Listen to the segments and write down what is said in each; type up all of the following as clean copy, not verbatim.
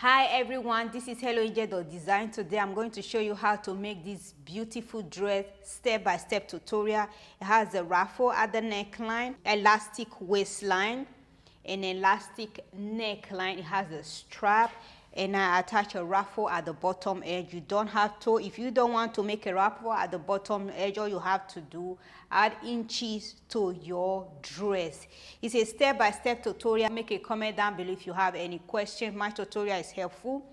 Hi everyone, this is Helloangel.design. Today I'm going to show you how to make this beautiful dress step-by-step tutorial. It has a ruffle at the neckline, elastic waistline, an elastic neckline. It has a strap, and I attach a ruffle at the bottom edge. You don't have to, if you don't want to make a ruffle at the bottom edge, all you have to do, add inches to your dress. It's a step-by-step tutorial. Make a comment down below if you have any questions. My tutorial is helpful.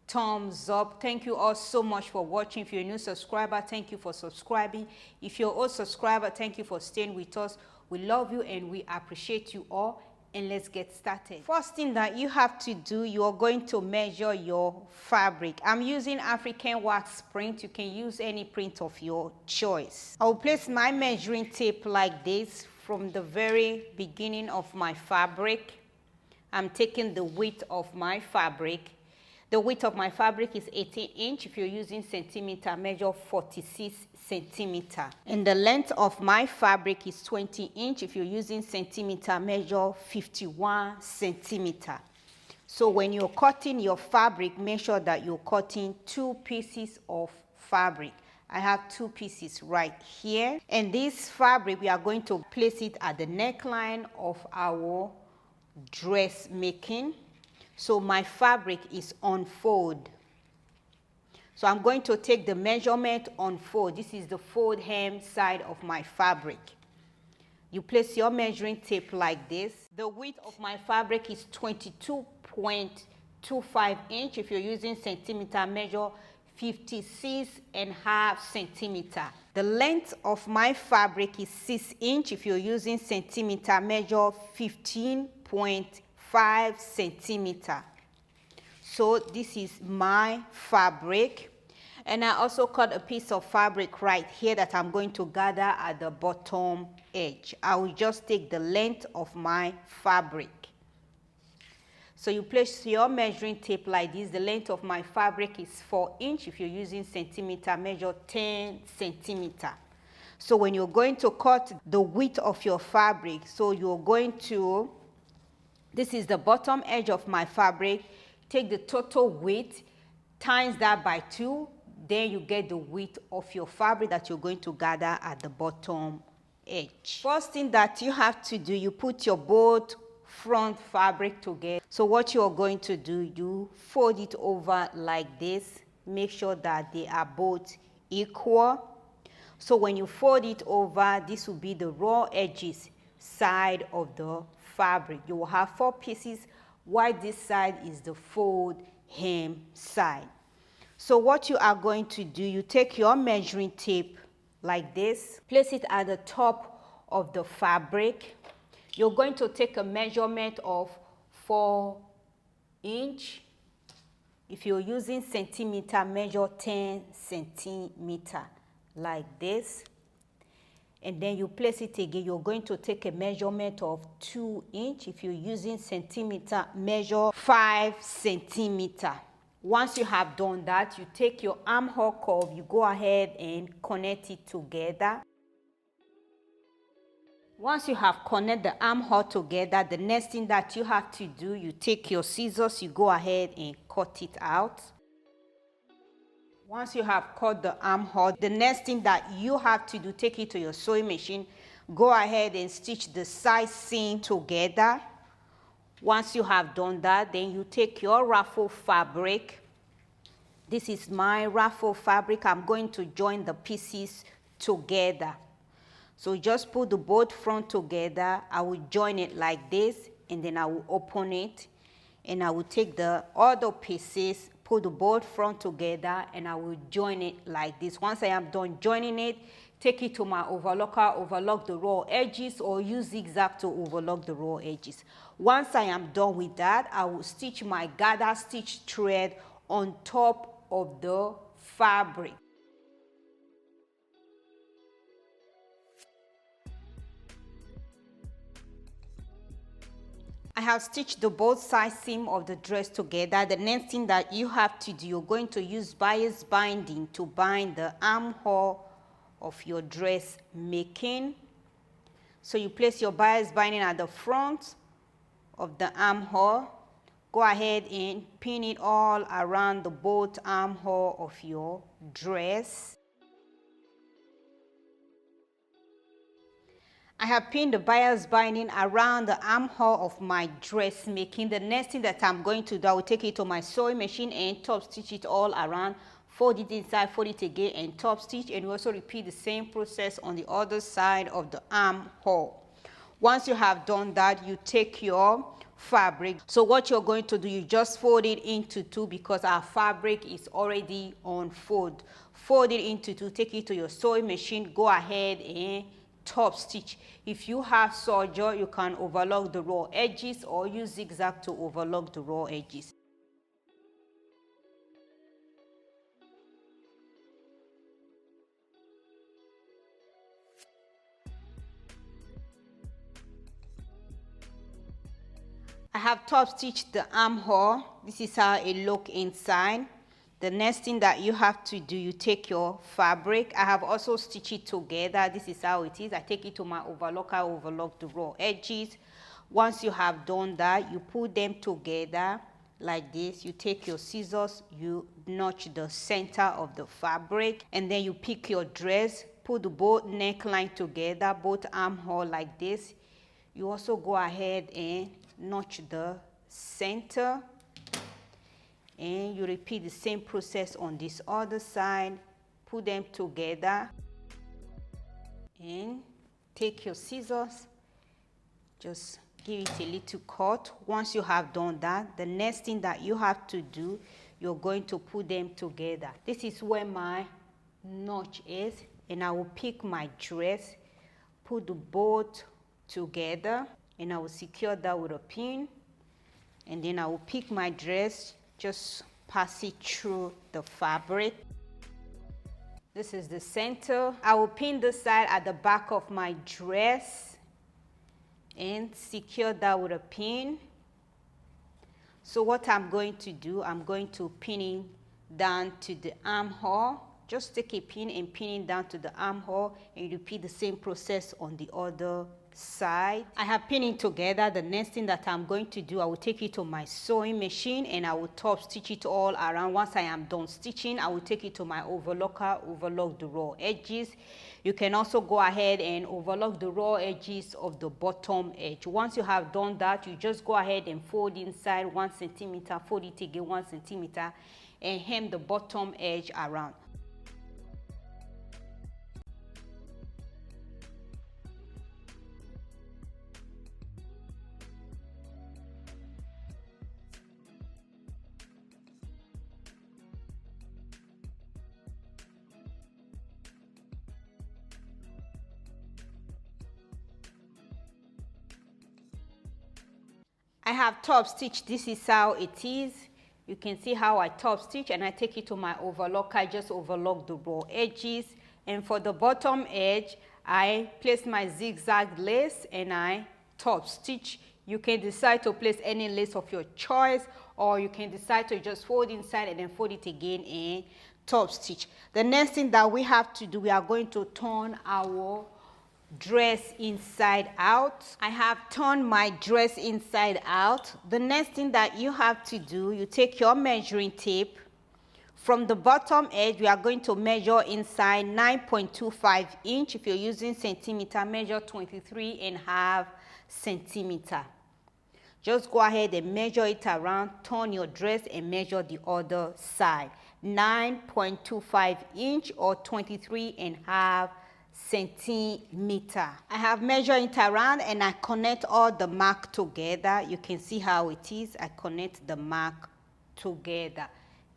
Thumbs up. Thank you all so much for watching. If you're a new subscriber, thank you for subscribing. If you're an old subscriber, thank you for staying with us. We love you and we appreciate you all. And let's get started. First thing that you have to do, you are going to measure your fabric. I'm using African wax print. You can use any print of your choice. I'll place my measuring tape like this from the very beginning of my fabric. I'm taking the width of my fabric. The width of my fabric is 18 inch. If you're using centimeter, measure 46 centimeter. And the length of my fabric is 20 inch. If you're using centimeter, measure 51 centimeter. So when you're cutting your fabric, make sure that you're cutting 2 pieces of fabric. I have 2 pieces right here. And this fabric, we are going to place it at the neckline of our dress making. So my fabric is on fold. So I'm going to take the measurement on fold. This is the fold hem side of my fabric. You place your measuring tape like this. The width of my fabric is 22.25 inch. If you're using centimeter, measure 56.5 centimeter. The length of my fabric is 6 inch. If you're using centimeter, measure 15.5 centimeter. So this is my fabric, and I also cut a piece of fabric right here that I'm going to gather at the bottom edge. I will just take the length of my fabric. So you place your measuring tape like this. The length of my fabric is 4 inch. If you're using centimeter, measure 10 centimeter. So when you're going to cut the width of your fabric, so you're going to, this is the bottom edge of my fabric. Take the total width, times that by 2, then you get the width of your fabric that you're going to gather at the bottom edge. First thing that you have to do, you put your both front fabric together. So what you're going to do, you fold it over like this. Make sure that they are both equal. So when you fold it over, this will be the raw edges side of the fabric. You will have 4 pieces, while this side is the fold hem side. So what you are going to do, you take your measuring tape like this, place it at the top of the fabric. You're going to take a measurement of 4 inch. If you're using centimeter, measure 10 centimeter like this. And then you place it again. You're going to take a measurement of 2 inch. If you're using centimeter, measure 5 centimeter. Once you have done that, you take your armhole curve, you go ahead and connect it together. Once you have connected the armhole together, the next thing that you have to do, you take your scissors, you go ahead and cut it out. Once you have cut the armhole, the next thing that you have to do, take it to your sewing machine, go ahead and stitch the side seam together. Once you have done that, then you take your ruffle fabric. This is my ruffle fabric. I'm going to join the pieces together. So just put the both front together. I will join it like this, and then I will open it, and I will take the other pieces, put the both front together, and I will join it like this. Once I am done joining it, take it to my overlocker, overlock the raw edges, or use zigzag to overlock the raw edges. Once I am done with that, I will stitch my gather stitch thread on top of the fabric. I have stitched the both side seam of the dress together. The next thing that you have to do, you're going to use bias binding to bind the armhole of your dress making. So you place your bias binding at the front of the armhole. Go ahead and pin it all around the both armhole of your dress. I have pinned the bias binding around the armhole of my dressmaking. The next thing that I'm going to do, I will take it to my sewing machine and top stitch it all around. Fold it inside, fold it again, and top stitch. And we also repeat the same process on the other side of the armhole. Once you have done that, you take your fabric. So what you're going to do, you just fold it into two because our fabric is already on fold. Fold it into two, take it to your sewing machine, go ahead and top stitch. If you have serger, you can overlock the raw edges or use zigzag to overlock the raw edges. I have top stitched the armhole. This is how it looks inside. The next thing that you have to do, you take your fabric. I have also stitched it together. This is how it is. I take it to my overlocker, I overlock the raw edges. Once you have done that, you put them together like this. You take your scissors, you notch the center of the fabric, and then you pick your dress, put the both neckline together, both armhole like this. You also go ahead and notch the center, and you repeat the same process on this other side. Put them together and take your scissors, just give it a little cut. Once you have done that, the next thing that you have to do, you're going to put them together. This is where my notch is, and I will pick my dress, put the both together, and I will secure that with a pin, and then I will pick my dress, just pass it through the fabric. This is the center. I will pin the side at the back of my dress and secure that with a pin. So what I'm going to do, I'm going to pin it down to the armhole. Just take a pin and pin it down to the armhole, and repeat the same process on the other side. I have pinned it together. The next thing that I'm going to do, I will take it to my sewing machine and I will top stitch it all around. Once I am done stitching, I will take it to my overlocker, overlock the raw edges. You can also go ahead and overlock the raw edges of the bottom edge. Once you have done that, you just go ahead and fold inside 1 centimeter, fold it again 1 centimeter, and hem the bottom edge around. I have top stitched. This is how it is. You can see how I top stitch, and I take it to my overlock. I just overlock the raw edges, and for the bottom edge, I place my zigzag lace and I top stitch. You can decide to place any lace of your choice, or you can decide to just fold inside and then fold it again and top stitch. The next thing that we have to do, we are going to turn our dress inside out. I have turned my dress inside out. The next thing that you have to do, you take your measuring tape. From the bottom edge, we are going to measure inside 9.25 inch. If you're using centimeter, measure 23.5 centimeter. Just go ahead and measure it around, turn your dress and measure the other side. 9.25 inch or 23.5 centimeter. I have measured it around and I connect all the mark together. You can see how it is. I connect the mark together.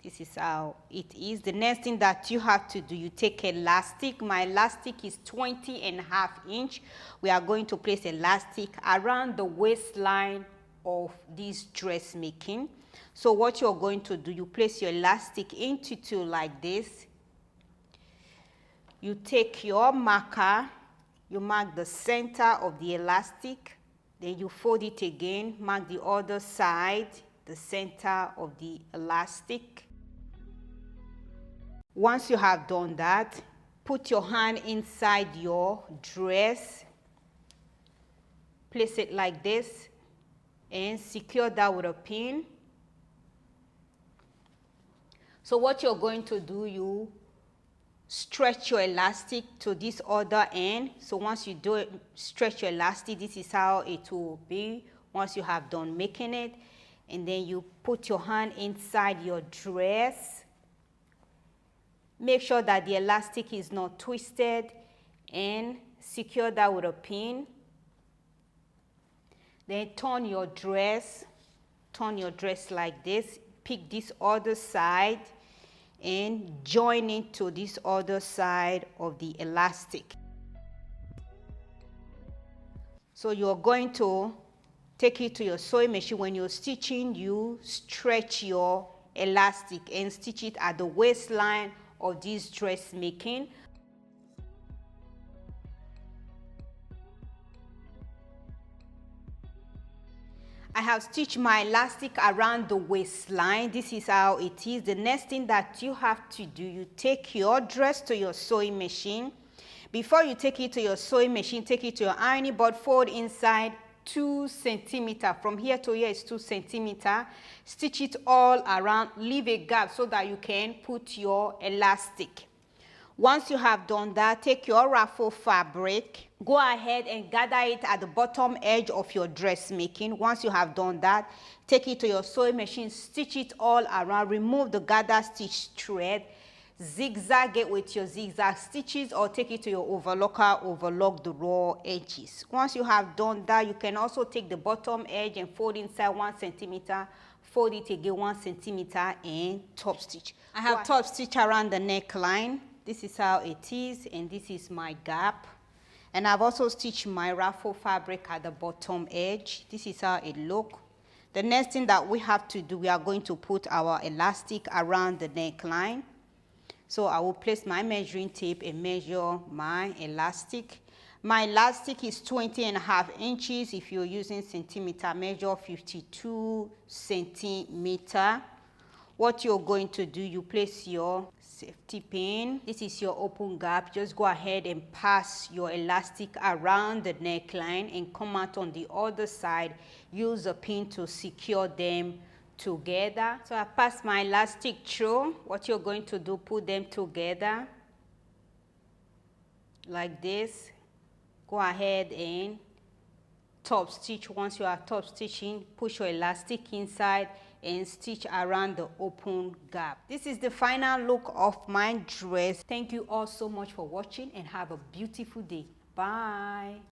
This is how it is. The next thing that you have to do, you take elastic. My elastic is 20.5 inch. We are going to place elastic around the waistline of this dressmaking. So what you're going to do, you place your elastic into two like this. You take your marker, you mark the center of the elastic, then you fold it again, mark the other side, the center of the elastic. Once you have done that, put your hand inside your dress, place it like this, and secure that with a pin. So what you're going to do, you stretch your elastic to this other end. So once you do it, stretch your elastic, this is how it will be once you have done making it. And then you put your hand inside your dress. Make sure that the elastic is not twisted and secure that with a pin. Then turn your dress like this. Pick this other side and join it to this other side of the elastic. So you're going to take it to your sewing machine. When you're stitching, you stretch your elastic and stitch it at the waistline of this dressmaking. I have stitched my elastic around the waistline. This is how it is. The next thing that you have to do, you take your dress to your sewing machine. Before you take it to your sewing machine, take it to your ironing board, fold inside 2 centimeters. From here to here is 2 centimeters. Stitch it all around. Leave a gap so that you can put your elastic. Once you have done that, take your raffle fabric, go ahead and gather it at the bottom edge of your dressmaking. Once you have done that, take it to your sewing machine, stitch it all around, remove the gather stitch thread, zigzag it with your zigzag stitches, or take it to your overlocker, overlock the raw edges. Once you have done that, you can also take the bottom edge and fold inside 1 centimeter, fold it again 1 centimeter, and top stitch. I have top stitch around the neckline. This is how it is, and this is my gap. And I've also stitched my raffle fabric at the bottom edge. This is how it looks. The next thing that we have to do, we are going to put our elastic around the neckline. So I will place my measuring tape and measure my elastic. My elastic is 20.5 inches. If you're using centimeter, measure 52 centimeter. What you're going to do, you place your safety pin. This is your open gap. Just go ahead and pass your elastic around the neckline and come out on the other side. Use a pin to secure them together. So I pass my elastic through. What you're going to do, put them together like this. Go ahead and top stitch. Once you are top stitching, push your elastic inside and stitch around the open gap. This is the final look of my dress. Thank you all so much for watching and have a beautiful day. Bye.